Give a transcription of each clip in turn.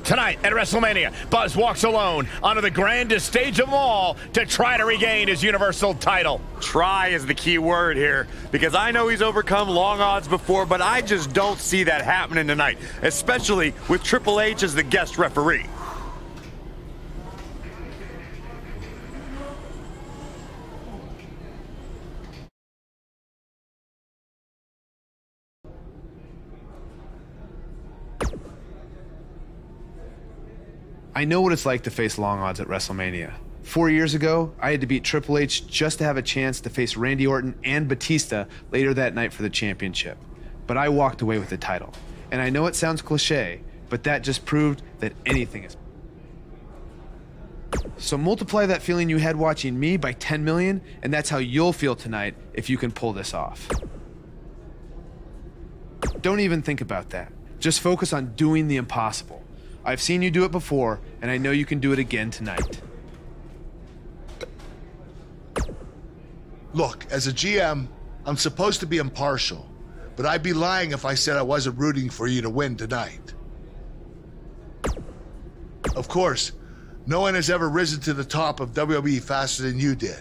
Tonight at WrestleMania, Buzz walks alone onto the grandest stage of them all to try to regain his Universal title. Try is the key word here, because I know he's overcome long odds before, but I just don't see that happening tonight, especially with Triple H as the guest referee. I know what it's like to face long odds at WrestleMania. 4 years ago, I had to beat Triple H just to have a chance to face Randy Orton and Batista later that night for the championship. But I walked away with the title. And I know it sounds cliche, but that just proved that anything is. So multiply that feeling you had watching me by 10 million, and that's how you'll feel tonight if you can pull this off. Don't even think about that. Just focus on doing the impossible. I've seen you do it before, and I know you can do it again tonight. Look, as a GM, I'm supposed to be impartial, but I'd be lying if I said I wasn't rooting for you to win tonight. Of course, no one has ever risen to the top of WWE faster than you did.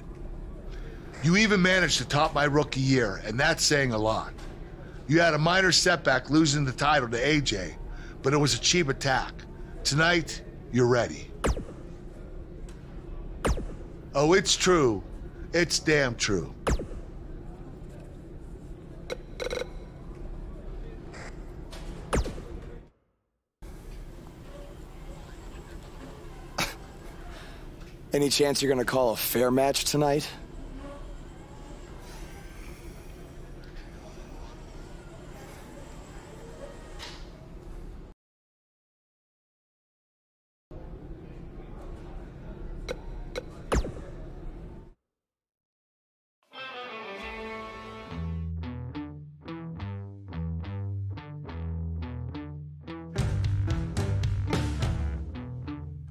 You even managed to top my rookie year, and that's saying a lot. You had a minor setback losing the title to AJ, but it was a cheap attack. Tonight, you're ready. Oh, it's true. It's damn true. Any chance you're gonna call a fair match tonight?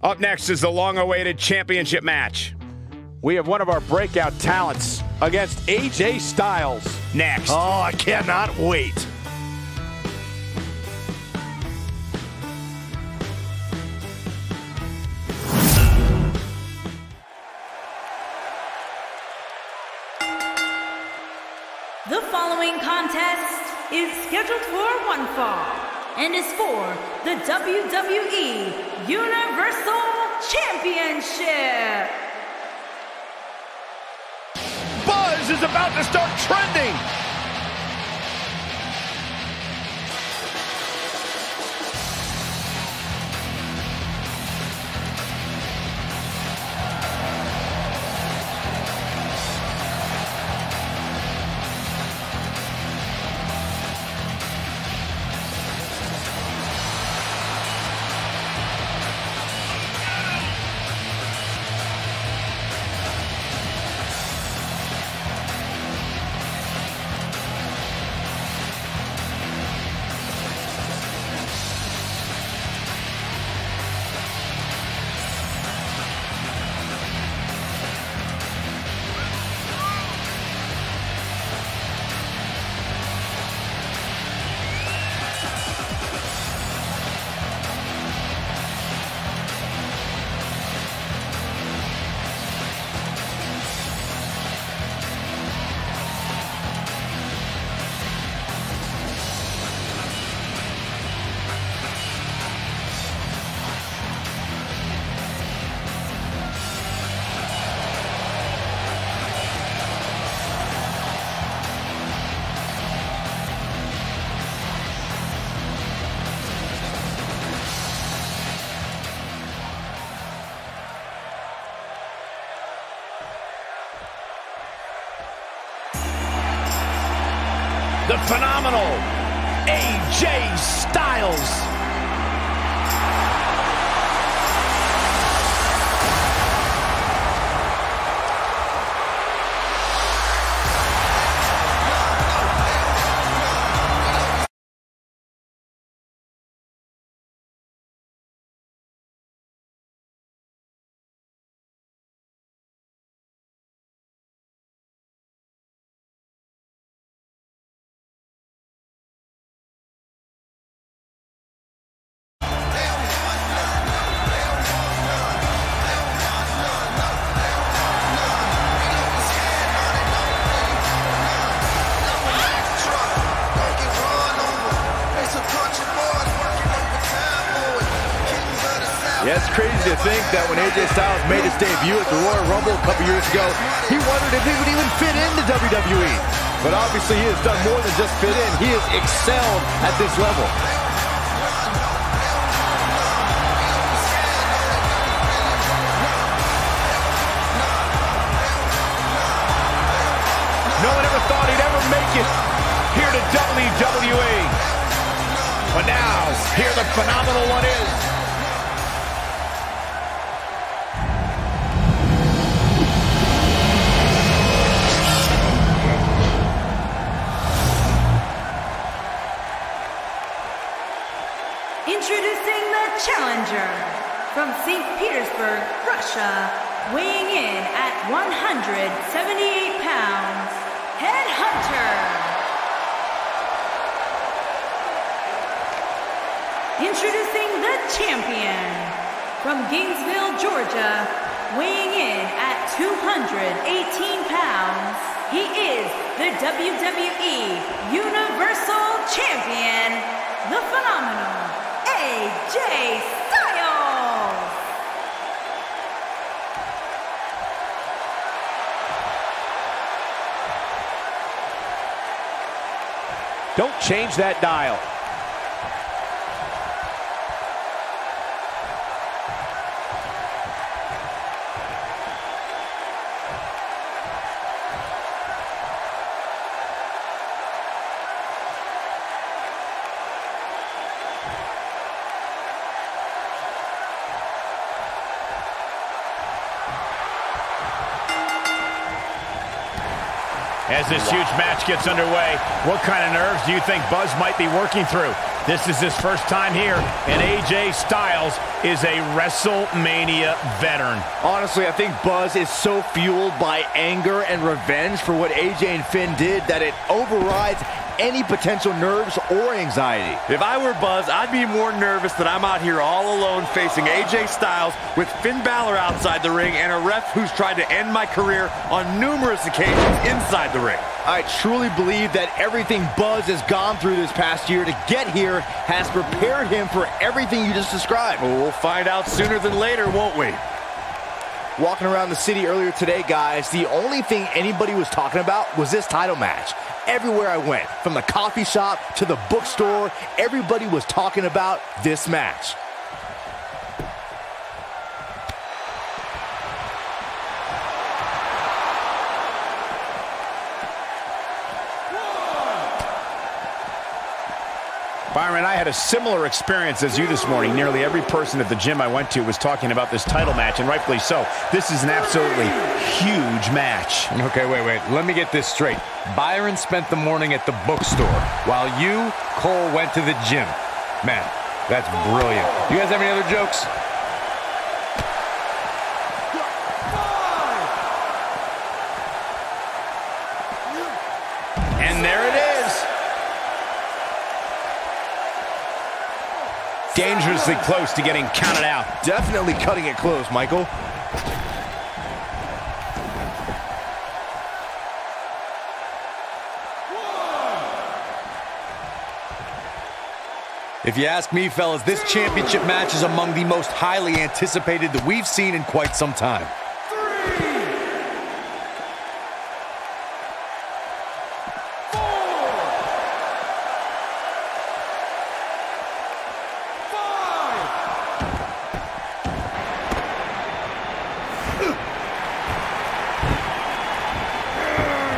Up next is the long-awaited championship match. We have one of our breakout talents against AJ Styles. Next. Oh, I cannot wait. The following contest is scheduled for one fall and is for the WWE Universal Championship. Buzz is about to start trending. The phenomenal AJ Styles. Yeah, it's crazy to think that when AJ Styles made his debut at the Royal Rumble a couple years ago, he wondered if he would even fit into WWE. But obviously he has done more than just fit in. He has excelled at this level. No one ever thought he'd ever make it here to WWE. But now, here the phenomenal one is. Introducing the challenger from St. Petersburg, Russia, weighing in at 178 pounds, Headhunter. Introducing the champion from Gainesville, Georgia, weighing in at 218 pounds, he is the WWE Universal Champion, the phenomenal AJ Styles. Don't change that dial. As this huge match gets underway, what kind of nerves do you think Buzz might be working through? This is his first time here, and AJ Styles is a WrestleMania veteran. Honestly, I think Buzz is so fueled by anger and revenge for what AJ and Finn did that it overrides any potential nerves or anxiety. If I were Buzz, I'd be more nervous that I'm out here all alone facing AJ Styles with Finn Balor outside the ring and a ref who's tried to end my career on numerous occasions inside the ring. I truly believe that everything Buzz has gone through this past year to get here has prepared him for everything you just described. Well, we'll find out sooner than later, won't we? Walking around the city earlier today, guys, the only thing anybody was talking about was this title match. Everywhere I went, from the coffee shop to the bookstore, everybody was talking about this match. Byron, I had a similar experience as you this morning. Nearly every person at the gym I went to was talking about this title match, and rightfully so. This is an absolutely huge match. Okay, wait. Let me get this straight. Byron spent the morning at the bookstore, while you, Cole, went to the gym. Man, that's brilliant. You guys have any other jokes? And there it is. Dangerously close to getting counted out. Definitely cutting it close, Michael. If you ask me, fellas, this championship match is among the most highly anticipated that we've seen in quite some time.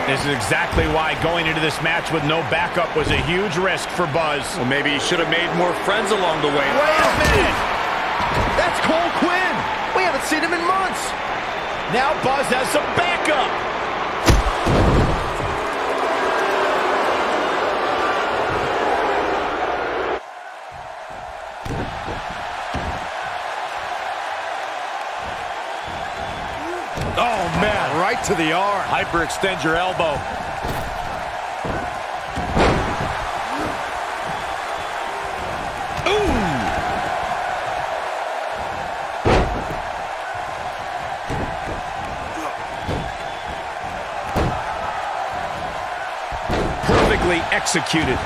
This is exactly why going into this match with no backup was a huge risk for Buzz. Well, maybe he should have made more friends along the way. Wait a minute! That's Cole Quinn! We haven't seen him in months! Now Buzz has some backup! Oh, man, right to the arm. Hyperextend your elbow. Perfectly executed.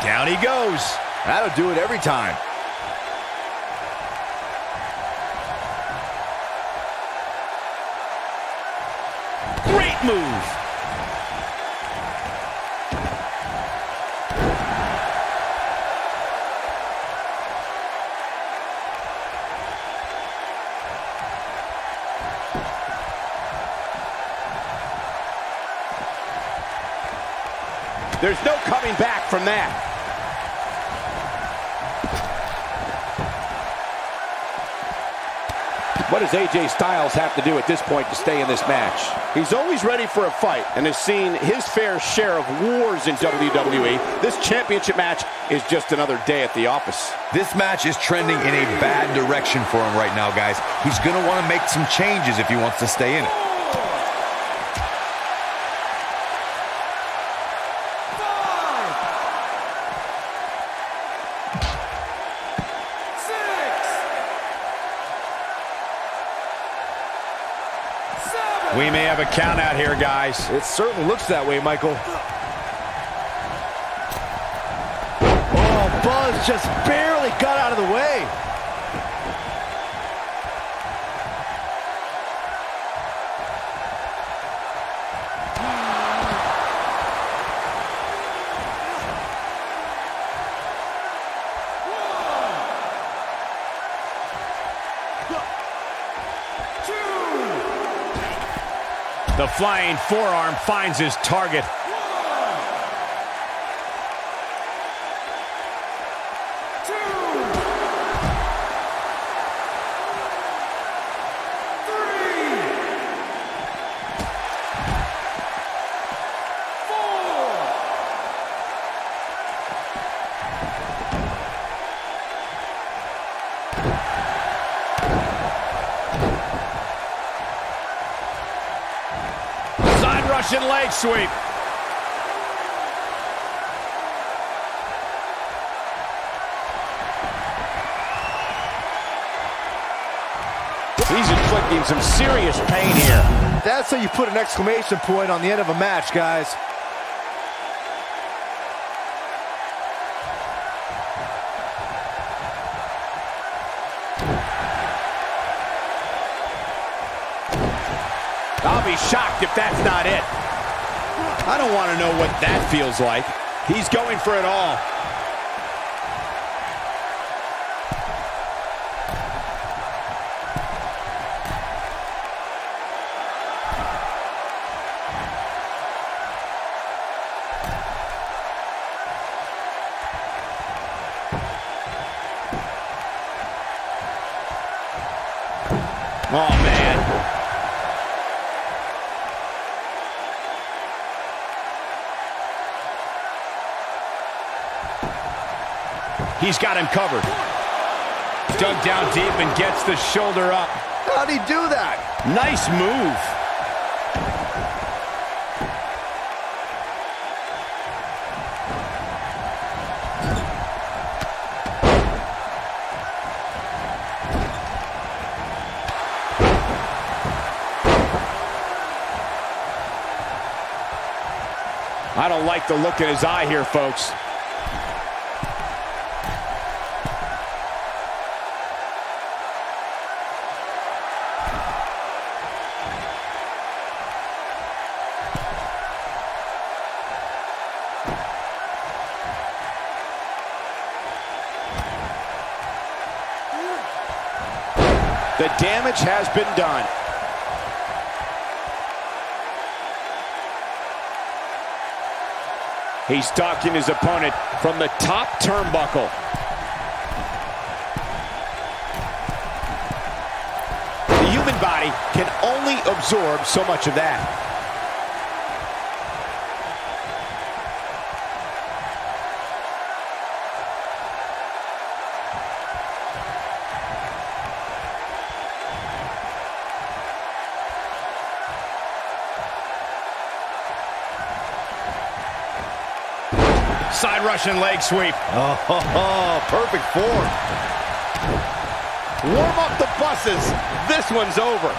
Down he goes. That'll do it every time. Great move. There's no coming back from that. What does AJ Styles have to do at this point to stay in this match? He's always ready for a fight and has seen his fair share of wars in WWE. This championship match is just another day at the office. This match is trending in a bad direction for him right now, guys. He's going to want to make some changes if he wants to stay in it. We may have a count out here, guys. It certainly looks that way, Michael. Oh, Buzz just barely got out of the way. The flying forearm finds his target. Russian leg sweep. He's inflicting some serious pain here. That's how you put an exclamation point on the end of a match, guys. I'll be shocked if that's not it. I don't want to know what that feels like. He's going for it all. Oh, man. He's got him covered. Dug down deep and gets the shoulder up. How'd he do that? Nice move. I don't like the look in his eye here, folks. The damage has been done. He's stalking his opponent from the top turnbuckle. The human body can only absorb so much of that. Side Russian leg sweep. Oh, perfect form. Warm up the buses. This one's over.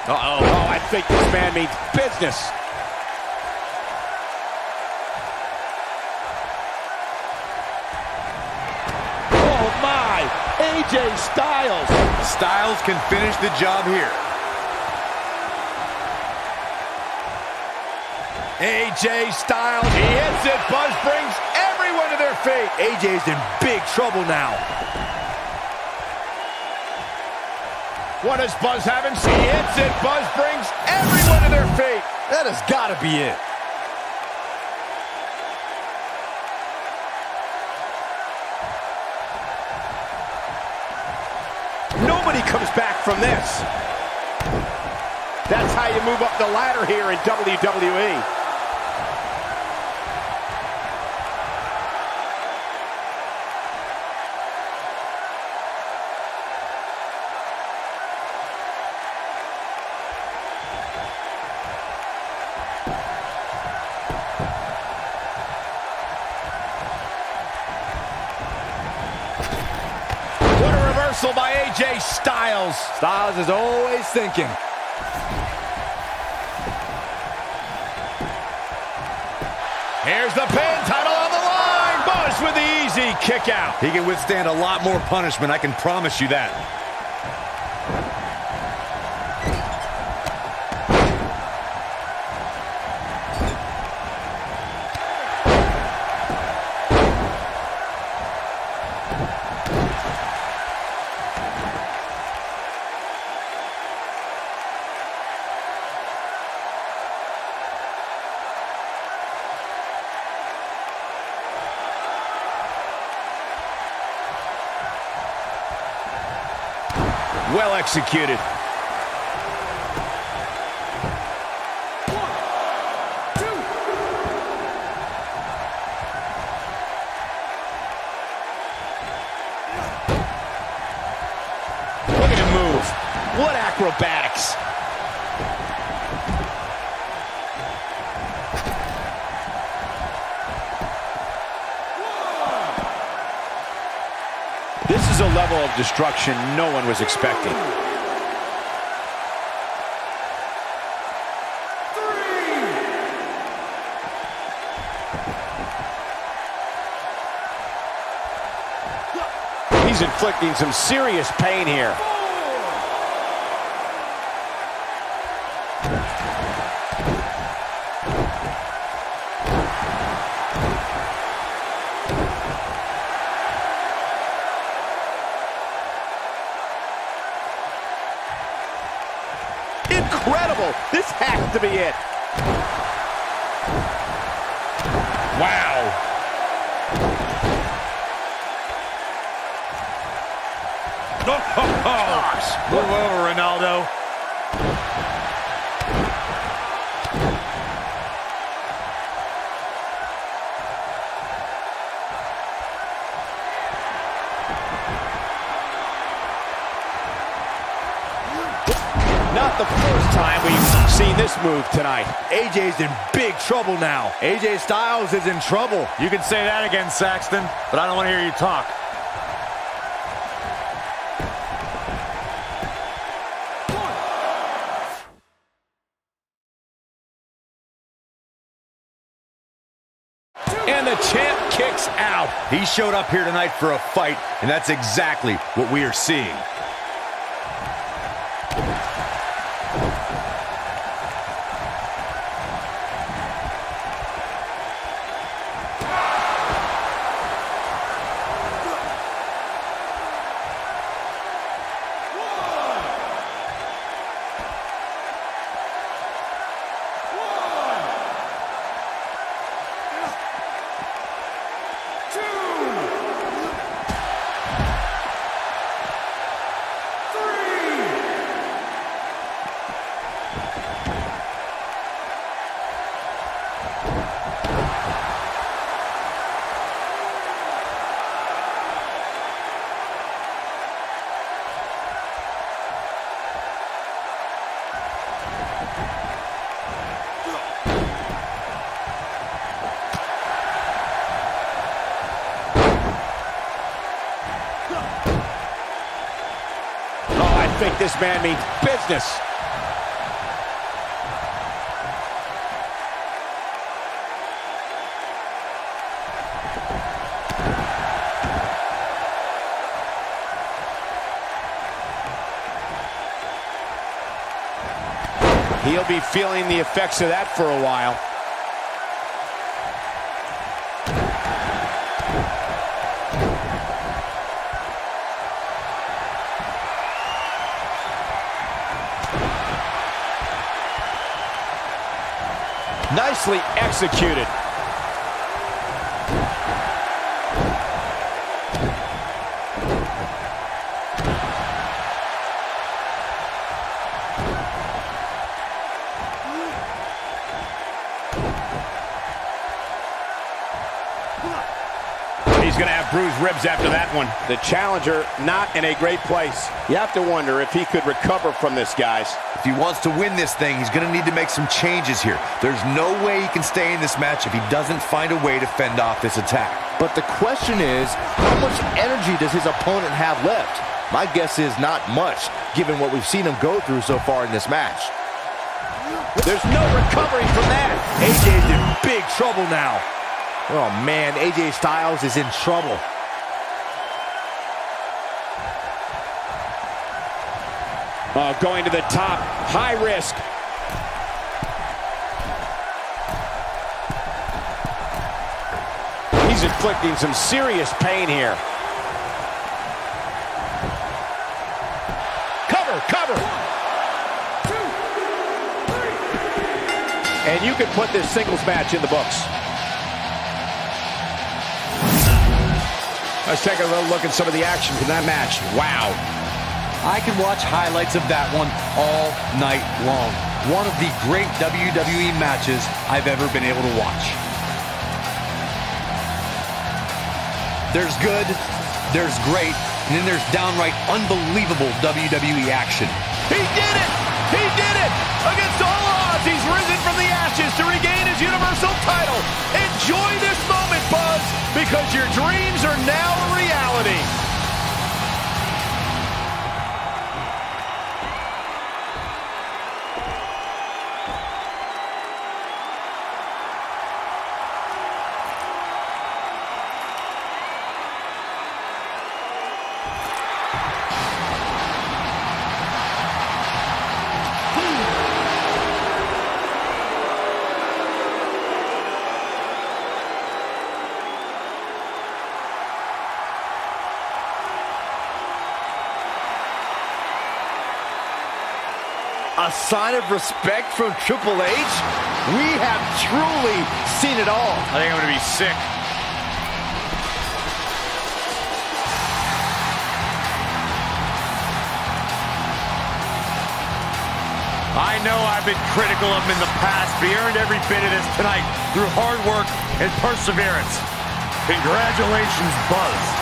Uh-oh. Oh, I think this man means business. Oh, AJ Styles. Styles can finish the job here. AJ Styles, he hits it. Buzz brings everyone to their feet. AJ's in big trouble now. What does Buzz have in? He hits it. Buzz brings everyone to their feet. That has got to be it. Nobody comes back from this. That's how you move up the ladder here in WWE. What a reversal by AJ Styles. Styles is always thinking. Here's the pin, title on the line. Buzz with the easy kick out. He can withstand a lot more punishment, I can promise you that. Well executed. Look at him move. What acrobatics. This is a level of destruction no one was expecting. He's inflicting some serious pain here. Incredible! This has to be it. Wow. Oh, move over, Ronaldo. Not the first time we've seen this move tonight. AJ's in big trouble now. AJ Styles is in trouble. You can say that again, Saxton, but I don't want to hear you talk. And the champ kicks out. He showed up here tonight for a fight, and that's exactly what we are seeing. I think this man means business. He'll be feeling the effects of that for a while. Nicely executed. He's going to have bruised ribs after that one. The challenger not in a great place. You have to wonder if he could recover from this, guys. If he wants to win this thing, he's going to need to make some changes here. There's no way he can stay in this match if he doesn't find a way to fend off this attack. But the question is, how much energy does his opponent have left? My guess is not much, given what we've seen him go through so far in this match. There's no recovering from that. AJ's in big trouble now. Oh man, AJ Styles is in trouble. Going to the top, high risk. He's inflicting some serious pain here. Cover. And you can put this singles match in the books. Let's take a little look at some of the action from that match. Wow. I can watch highlights of that one all night long. One of the great WWE matches I've ever been able to watch. There's good, there's great, and then there's downright unbelievable WWE action. He did it! He did it! Against all odds, he's risen from the ashes to regain his Universal title. Enjoy this moment, Buzz, because your dreams are now a reality. A sign of respect from Triple H? We have truly seen it all. I think I'm going to be sick. I know I've been critical of him in the past, but he earned every bit of this tonight through hard work and perseverance. Congratulations, Buzz.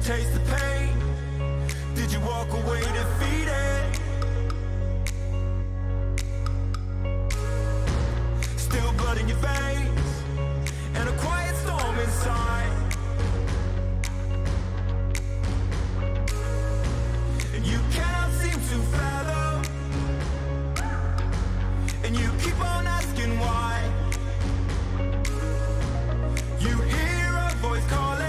Taste the pain. Did you walk away defeated? Still blood in your veins and a quiet storm inside. And you cannot seem to fathom. And you keep on asking why. You hear a voice calling.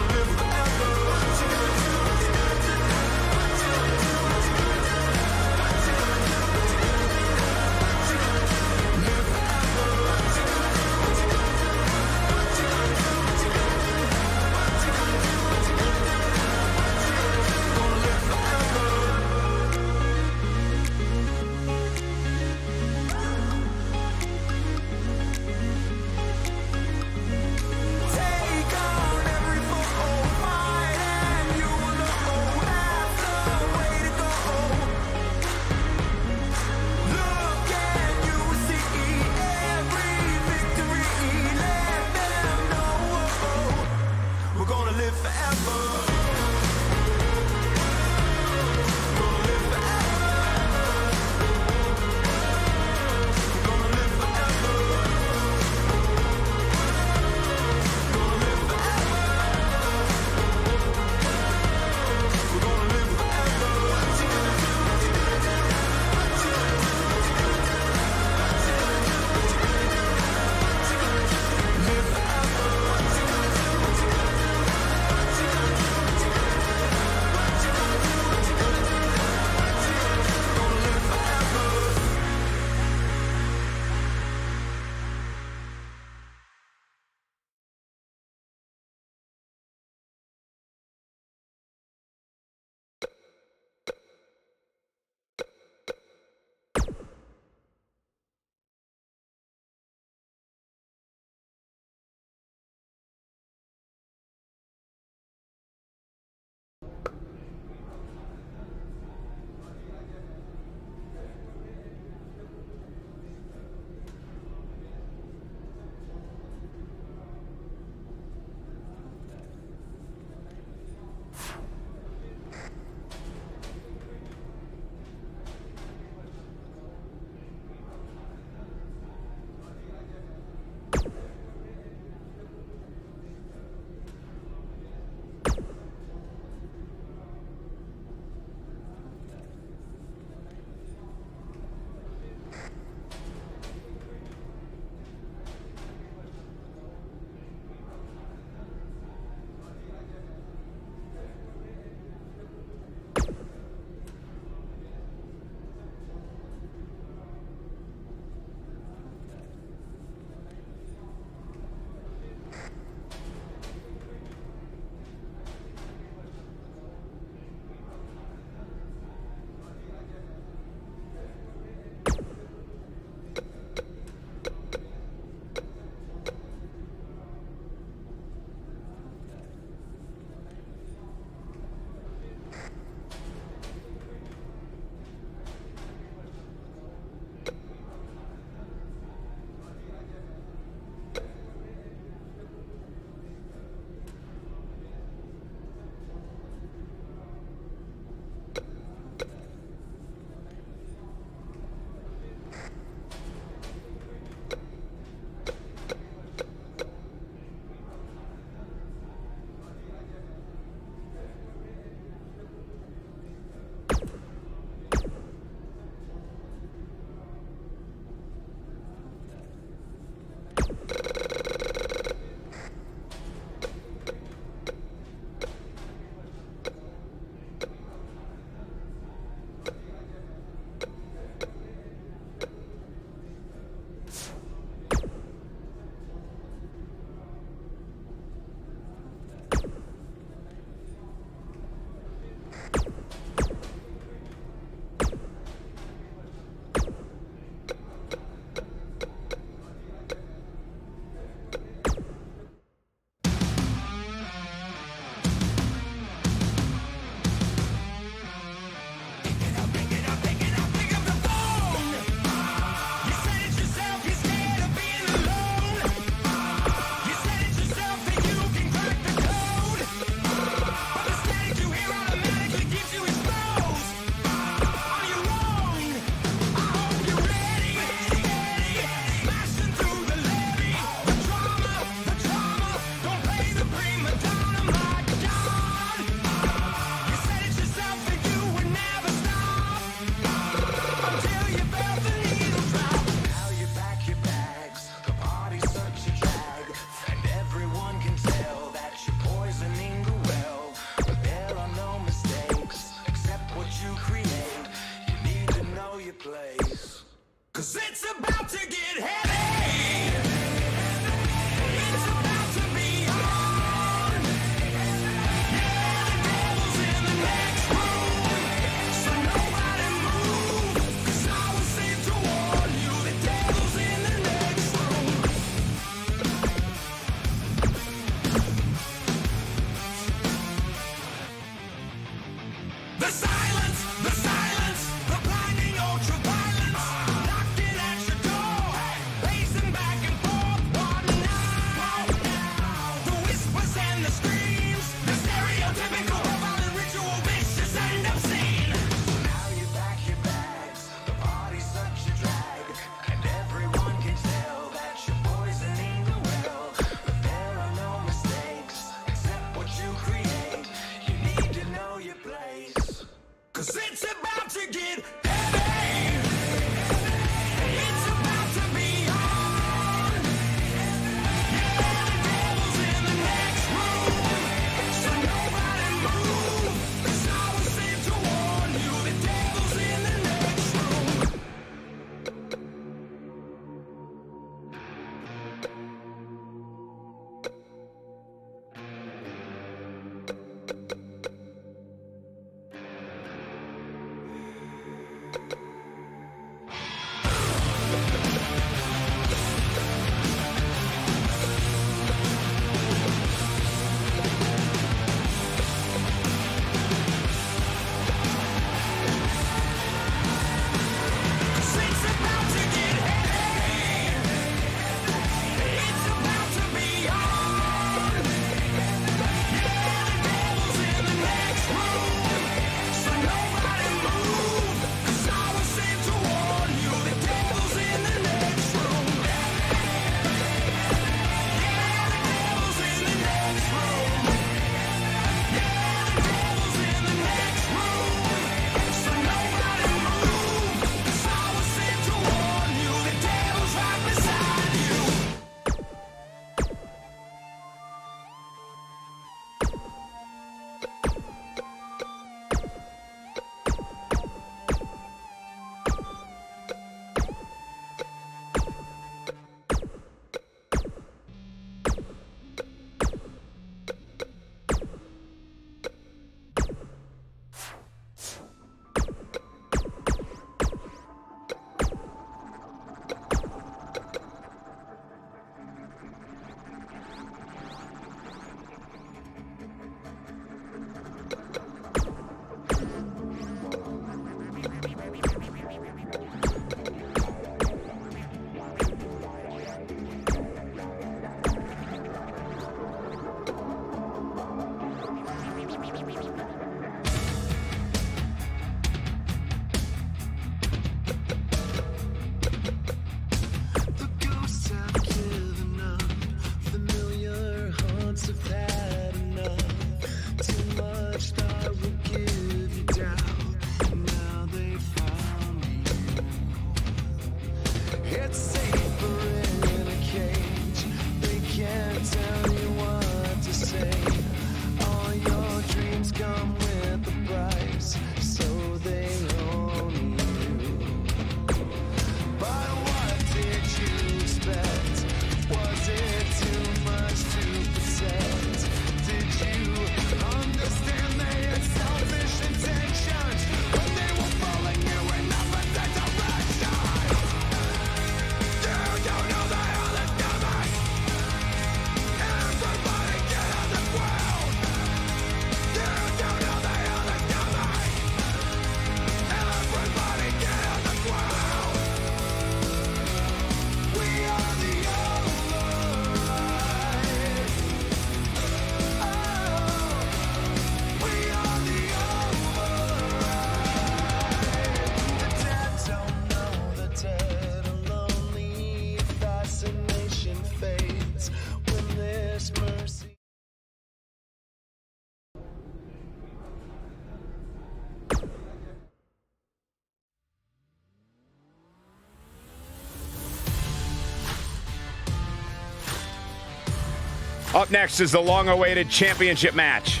Up next is the long-awaited championship match.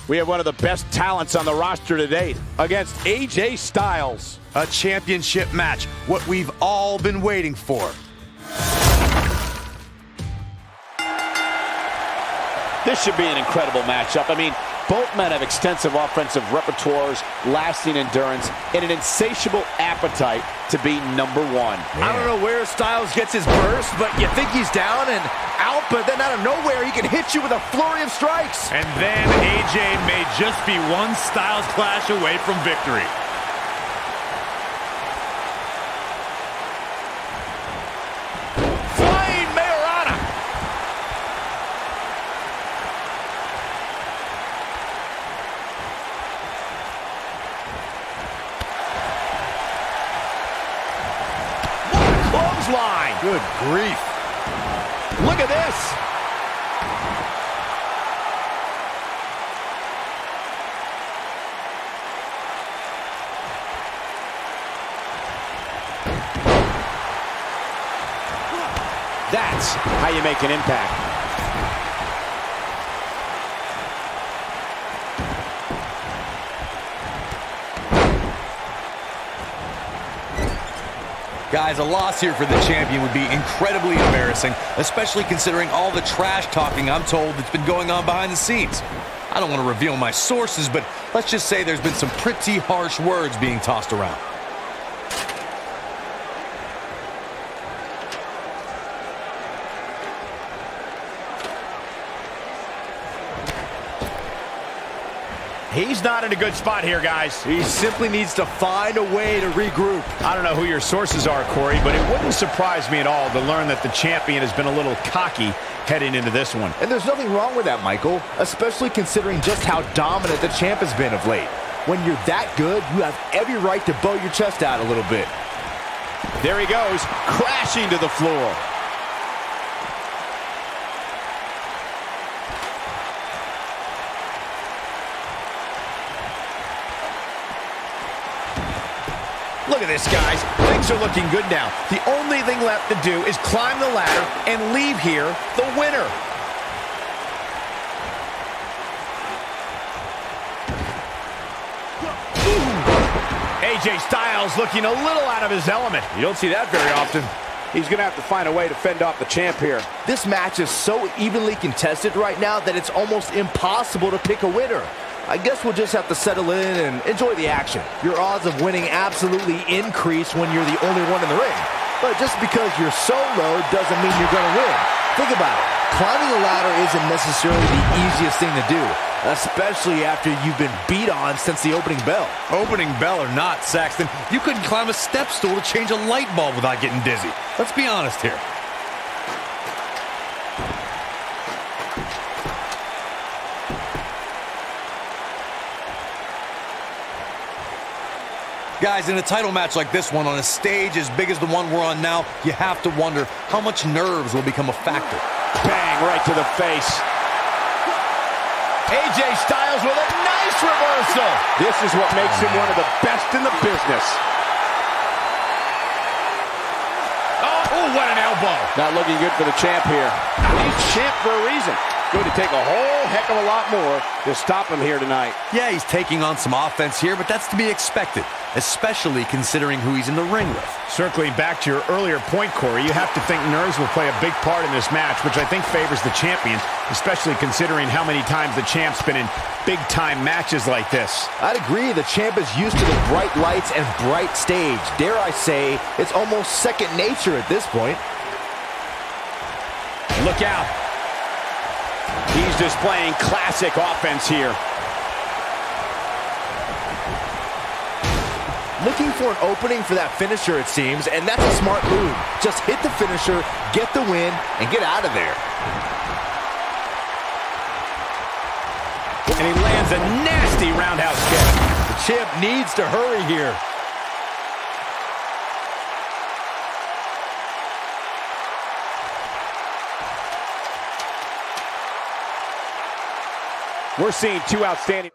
We have one of the best talents on the roster to date against AJ Styles. A championship match, what we've all been waiting for. This should be an incredible matchup. I mean, both men have extensive offensive repertoires, lasting endurance, and an insatiable appetite to be number one. I don't know where Styles gets his burst, but you think he's down and out, but then out of nowhere, he can hit you with a flurry of strikes. And then AJ may just be one Styles clash away from victory. Line. Good grief. Look at this. That's how you make an impact. Guys, a loss here for the champion would be incredibly embarrassing, especially considering all the trash talking I'm told that's been going on behind the scenes. I don't want to reveal my sources, but let's just say there's been some pretty harsh words being tossed around. He's not in a good spot here, guys. He simply needs to find a way to regroup. I don't know who your sources are, Corey, but it wouldn't surprise me at all to learn that the champion has been a little cocky heading into this one. And there's nothing wrong with that, Michael, especially considering just how dominant the champ has been of late. When you're that good, you have every right to bow your chest out a little bit. There he goes, crashing to the floor. Look at this, guys. Things are looking good now. The only thing left to do is climb the ladder and leave here the winner. AJ Styles looking a little out of his element. You don't see that very often. He's going to have to find a way to fend off the champ here. This match is so evenly contested right now that it's almost impossible to pick a winner. I guess we'll just have to settle in and enjoy the action. Your odds of winning absolutely increase when you're the only one in the ring. But just because you're so low doesn't mean you're going to win. Think about it. Climbing a ladder isn't necessarily the easiest thing to do, especially after you've been beat on since the opening bell. Opening bell or not, Saxton, you couldn't climb a step stool to change a light bulb without getting dizzy. Let's be honest here. Guys, in a title match like this one, on a stage as big as the one we're on now, you have to wonder how much nerves will become a factor. Bang, right to the face. AJ Styles with a nice reversal. This is what makes him one of the best in the business. Oh, what an elbow. Not looking good for the champ here. He's champ for a reason. Going to take a whole heck of a lot more to stop him here tonight. Yeah, he's taking on some offense here, but that's to be expected, especially considering who he's in the ring with. Circling back to your earlier point, Corey, you have to think nerves will play a big part in this match, which I think favors the champion, especially considering how many times the champ's been in big-time matches like this. I'd agree. The champ is used to the bright lights and bright stage. Dare I say, it's almost second nature at this point. Look out. He's displaying classic offense here. Looking for an opening for that finisher, it seems, and that's a smart move. Just hit the finisher, get the win, and get out of there. And he lands a nasty roundhouse kick. The champ needs to hurry here. We're seeing two outstanding.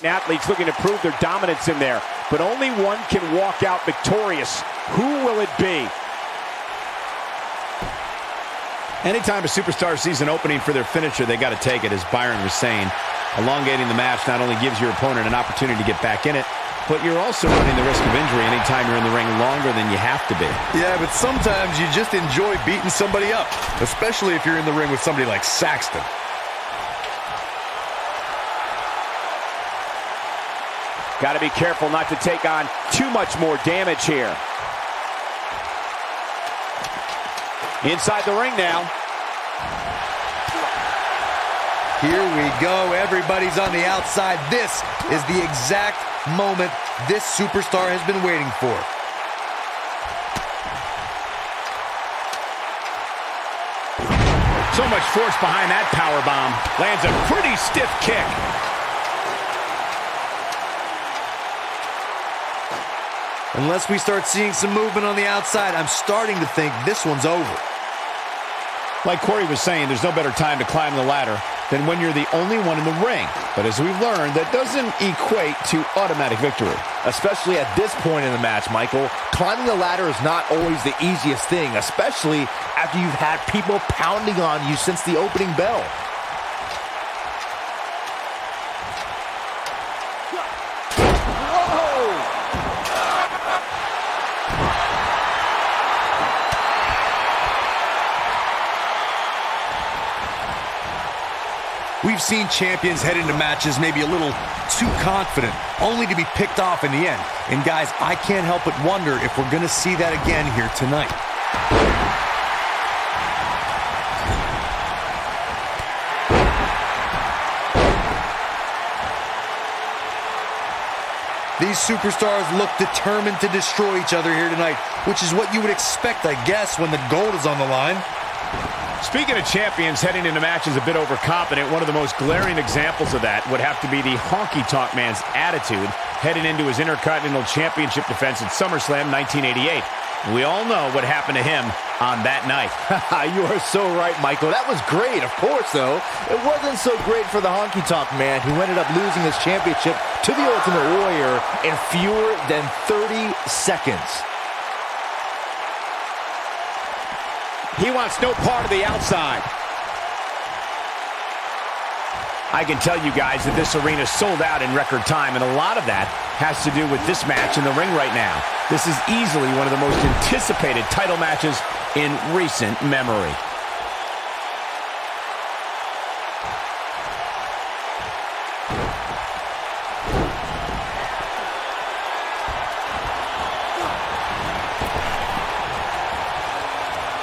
Athletes looking to prove their dominance in there, but only one can walk out victorious. Who will it be? Anytime a superstar sees an opening for their finisher, they got to take it, as Byron was saying. Elongating the match not only gives your opponent an opportunity to get back in it, but you're also running the risk of injury anytime you're in the ring longer than you have to be. Yeah, but sometimes you just enjoy beating somebody up, especially if you're in the ring with somebody like Saxton. Got to be careful not to take on too much more damage here. Inside the ring now. Here we go. Everybody's on the outside. This is the exact moment this superstar has been waiting for. So much force behind that powerbomb. Lands a pretty stiff kick. Unless we start seeing some movement on the outside, I'm starting to think this one's over. Like Corey was saying, there's no better time to climb the ladder than when you're the only one in the ring. But as we've learned, that doesn't equate to automatic victory. Especially at this point in the match, Michael. Climbing the ladder is not always the easiest thing, especially after you've had people pounding on you since the opening bell. We've seen champions head into matches maybe a little too confident, only to be picked off in the end. And guys, I can't help but wonder if we're going to see that again here tonight. These superstars look determined to destroy each other here tonight, which is what you would expect, I guess, when the gold is on the line. Speaking of champions heading into matches a bit overconfident, one of the most glaring examples of that would have to be the honky-tonk man's attitude heading into his Intercontinental Championship defense at SummerSlam 1988. We all know what happened to him on that night. You are so right, Michael. That was great, of course, though. It wasn't so great for the honky-tonk man who ended up losing his championship to the Ultimate Warrior in fewer than 30 seconds. He wants no part of the outside. I can tell you guys that this arena sold out in record time, and a lot of that has to do with this match in the ring right now. This is easily one of the most anticipated title matches in recent memory.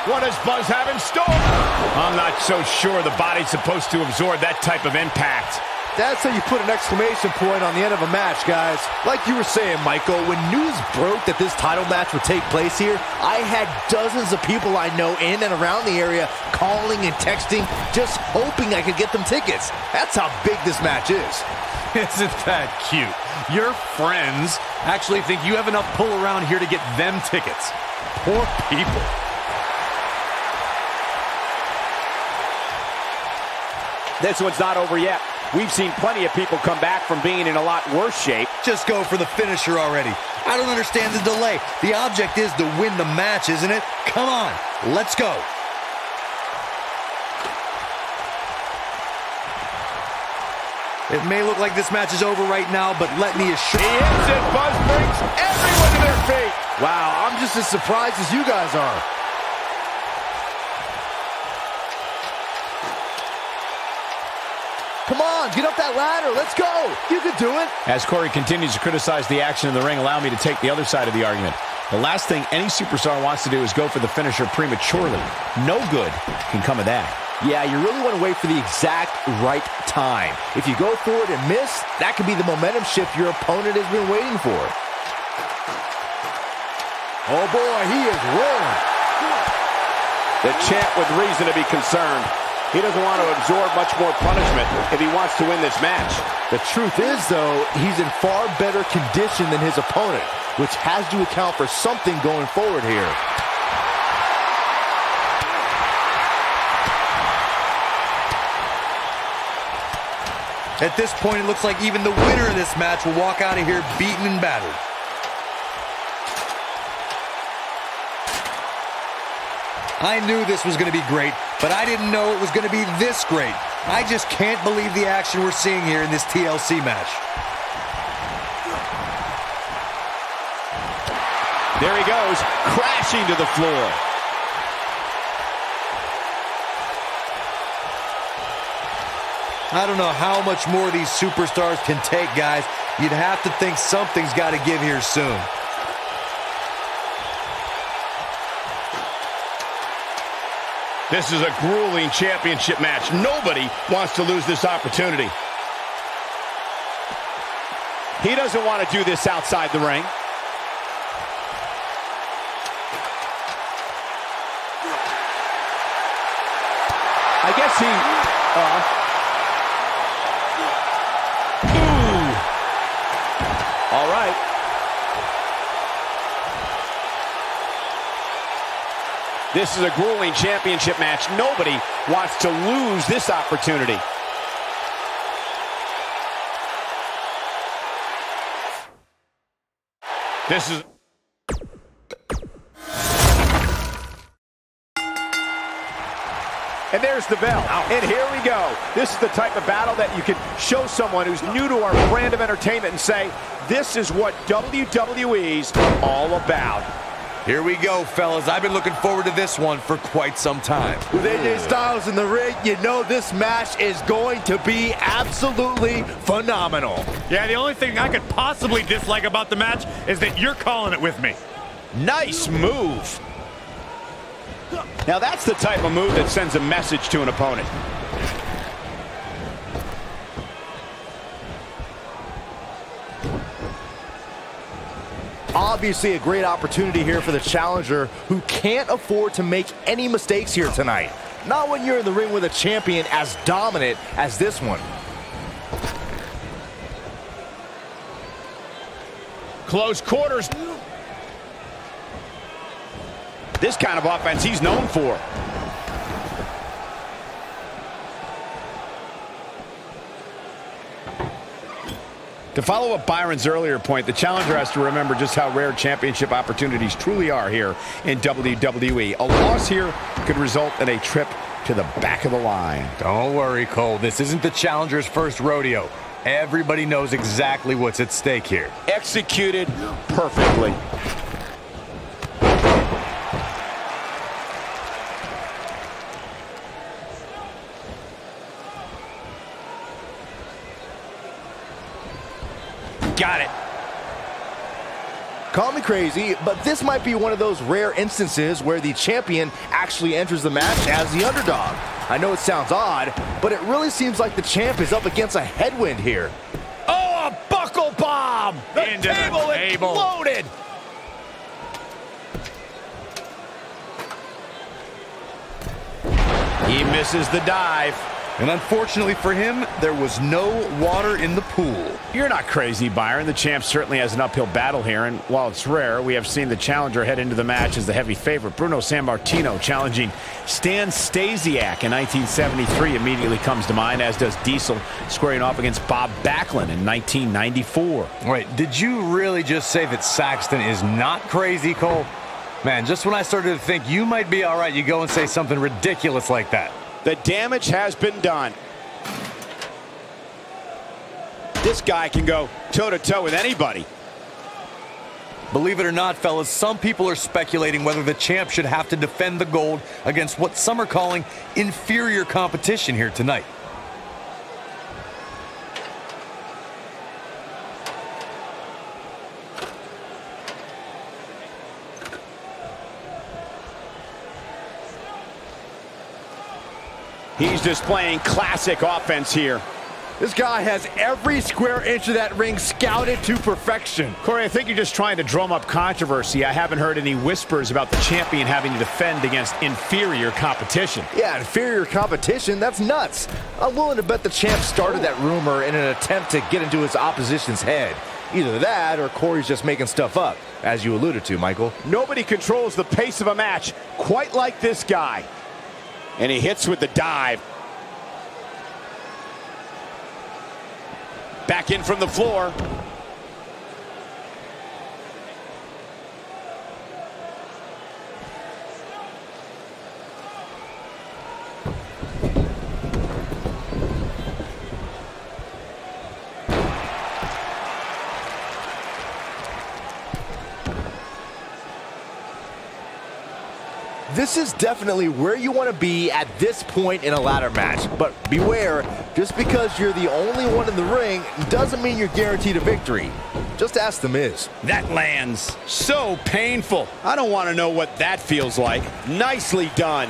What does Buzz have in store? I'm not so sure the body's supposed to absorb that type of impact. That's how you put an exclamation point on the end of a match, guys. Like you were saying, Michael, when news broke that this title match would take place here, I had dozens of people I know in and around the area calling and texting, just hoping I could get them tickets. That's how big this match is. Isn't that cute? Your friends actually think you have enough pull around here to get them tickets. Poor people. This one's not over yet. We've seen plenty of people come back from being in a lot worse shape. Just go for the finisher already. I don't understand the delay. The object is to win the match, isn't it? Come on, let's go. It may look like this match is over right now, but let me assure you. He hits it. Buzz brings everyone to their feet. Wow, I'm just as surprised as you guys are. Come on, get up that ladder. Let's go. You can do it. As Corey continues to criticize the action in the ring, allow me to take the other side of the argument. The last thing any superstar wants to do is go for the finisher prematurely. No good can come of that. Yeah, you really want to wait for the exact right time. If you go for it and miss, that could be the momentum shift your opponent has been waiting for. Oh boy, he is rolling. The champ with reason to be concerned. He doesn't want to absorb much more punishment if he wants to win this match. The truth is, though, he's in far better condition than his opponent, which has to account for something going forward here. At this point, it looks like even the winner of this match will walk out of here beaten and battered. I knew this was going to be great, but I didn't know it was going to be this great. I just can't believe the action we're seeing here in this TLC match. There he goes, crashing to the floor. I don't know how much more these superstars can take, guys. You'd have to think something's got to give here soon. This is a grueling championship match. Nobody wants to lose this opportunity. He doesn't want to do this outside the ring. I guess he... All right. This is a grueling championship match. Nobody wants to lose this opportunity. This is... And there's the bell. And here we go. This is the type of battle that you can show someone who's new to our brand of entertainment and say, this is what WWE's all about. Here we go, fellas. I've been looking forward to this one for quite some time. With AJ Styles in the ring, you know this match is going to be absolutely phenomenal. Yeah, the only thing I could possibly dislike about the match is that you're calling it with me. Nice move. Now that's the type of move that sends a message to an opponent. Obviously a great opportunity here for the challenger who can't afford to make any mistakes here tonight. Not when you're in the ring with a champion as dominant as this one. Close quarters. This kind of offense he's known for. To follow up Byron's earlier point, the challenger has to remember just how rare championship opportunities truly are here in WWE. A loss here could result in a trip to the back of the line. Don't worry, Cole. This isn't the challenger's first rodeo. Everybody knows exactly what's at stake here. Executed perfectly. Got it. Call me crazy, but this might be one of those rare instances where the champion actually enters the match as the underdog. I know it sounds odd, but it really seems like the champ is up against a headwind here. Oh, a buckle bomb! The table exploded! He misses the dive. And unfortunately for him, there was no water in the pool. You're not crazy, Byron. The champ certainly has an uphill battle here, and while it's rare, we have seen the challenger head into the match as the heavy favorite. Bruno Sammartino challenging Stan Stasiak in 1973 immediately comes to mind, as does Diesel squaring off against Bob Backlund in 1994. Wait, did you really just say that Saxton is not crazy, Cole? Man, just when I started to think you might be all right, you go and say something ridiculous like that. The damage has been done. This guy can go toe-to-toe with anybody. Believe it or not, fellas, some people are speculating whether the champ should have to defend the gold against what some are calling inferior competition here tonight. He's displaying classic offense here. This guy has every square inch of that ring scouted to perfection. Corey, I think you're just trying to drum up controversy. I haven't heard any whispers about the champion having to defend against inferior competition. Yeah, inferior competition? That's nuts. I'm willing to bet the champ started that rumor in an attempt to get into his opposition's head. Either that or Corey's just making stuff up, as you alluded to, Michael. Nobody controls the pace of a match quite like this guy. And he hits with the dive. Back in from the floor. This is definitely where you want to be at this point in a ladder match. But beware, just because you're the only one in the ring doesn't mean you're guaranteed a victory. Just ask The Miz. That lands. So painful. I don't want to know what that feels like. Nicely done.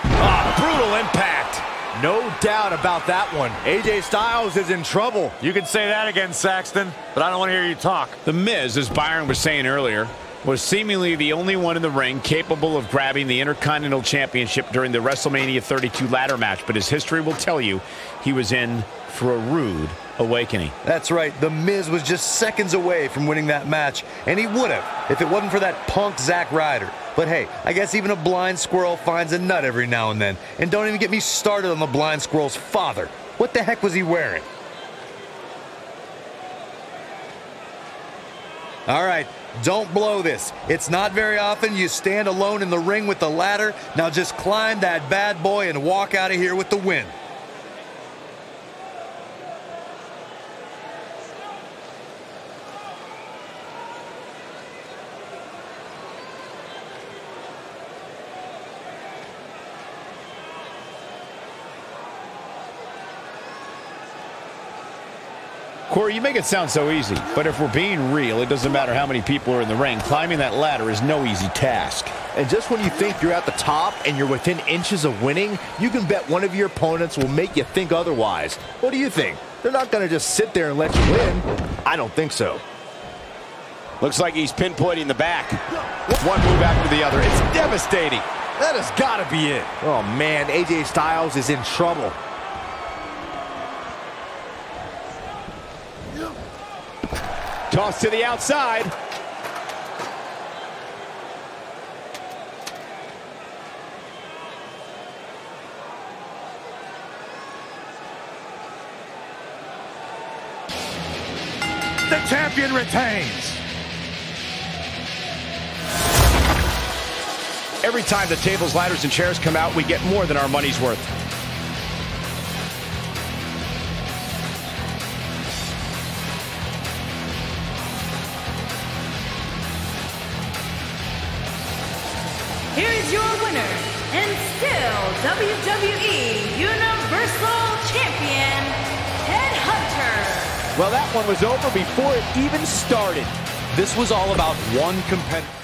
Brutal impact. No doubt about that one. AJ Styles is in trouble. You can say that again, Saxton, but I don't want to hear you talk. The Miz, as Byron was saying earlier, was seemingly the only one in the ring capable of grabbing the Intercontinental Championship during the WrestleMania 32 ladder match, but his history will tell you he was in for a rude awakening. That's right. The Miz was just seconds away from winning that match, and he would have if it wasn't for that punk Zack Ryder. But hey, I guess even a blind squirrel finds a nut every now and then. And don't even get me started on the blind squirrel's father. What the heck was he wearing? All right, don't blow this. It's not very often you stand alone in the ring with the ladder. Now just climb that bad boy and walk out of here with the win. Corey, you make it sound so easy, but if we're being real, it doesn't matter how many people are in the ring. Climbing that ladder is no easy task. And just when you think you're at the top and you're within inches of winning, you can bet one of your opponents will make you think otherwise. What do you think? They're not going to just sit there and let you win. I don't think so. Looks like he's pinpointing the back. One move after the other. It's devastating. That has got to be it. Oh, man, AJ Styles is in trouble. Toss to the outside. The champion retains. Every time the tables, ladders, and chairs come out, we get more than our money's worth. Here is your winner, and still WWE Universal Champion, Headhunter. Well, that one was over before it even started. This was all about one competitor.